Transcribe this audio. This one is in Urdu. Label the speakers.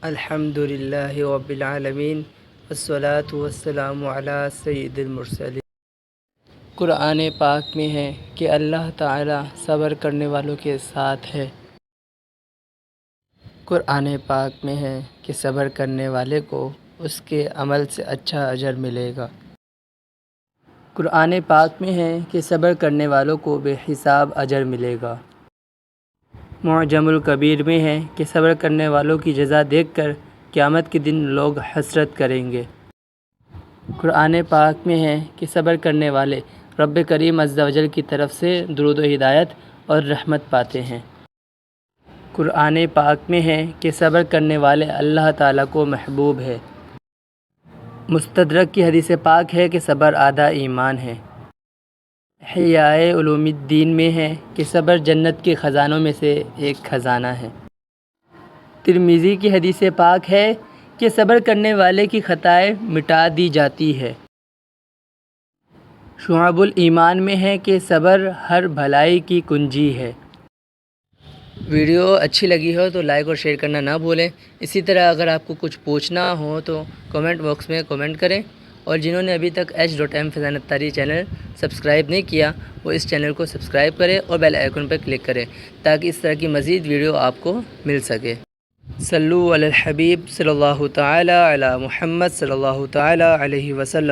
Speaker 1: الحمد للہ رب العالمین والصلاة والسلام علی سید المرسلین۔ قرآن پاک میں ہے کہ اللہ تعالیٰ صبر کرنے والوں کے ساتھ ہے۔ قرآن پاک میں ہے کہ صبر کرنے والے کو اس کے عمل سے اچھا اجر ملے گا۔ قرآن پاک میں ہے کہ صبر کرنے والوں کو بے حساب اجر ملے گا۔ معجم الکبیر میں ہے کہ صبر کرنے والوں کی جزا دیکھ کر قیامت کے دن لوگ حسرت کریں گے۔ قرآن پاک میں ہے کہ صبر کرنے والے رب کریم عز و جل کی طرف سے درود و ہدایت اور رحمت پاتے ہیں۔ قرآن پاک میں ہے کہ صبر کرنے والے اللہ تعالیٰ کو محبوب ہے۔ مستدرک کی حدیث پاک ہے کہ صبر آدھا ایمان ہے۔ احیاء علوم الدین میں ہے کہ صبر جنت کے خزانوں میں سے ایک خزانہ ہے۔ ترمذی کی حدیث پاک ہے کہ صبر کرنے والے کی خطائیں مٹا دی جاتی ہے۔ شعب الایمان میں ہے کہ صبر ہر بھلائی کی کنجی ہے۔ ویڈیو اچھی لگی ہو تو لائک اور شیئر کرنا نہ بھولیں۔ اسی طرح اگر آپ کو کچھ پوچھنا ہو تو کمنٹ باکس میں کمنٹ کریں، اور جنہوں نے ابھی تک H.M فیضان اتاری چینل سبسکرائب نہیں کیا وہ اس چینل کو سبسکرائب کریں اور بیل آئیکن پر کلک کریں تاکہ اس طرح کی مزید ویڈیو آپ کو مل سکے۔ صلو علی الحبیب صلی اللہ تعالی علی محمد صلی اللہ تعالی علیہ وسلم۔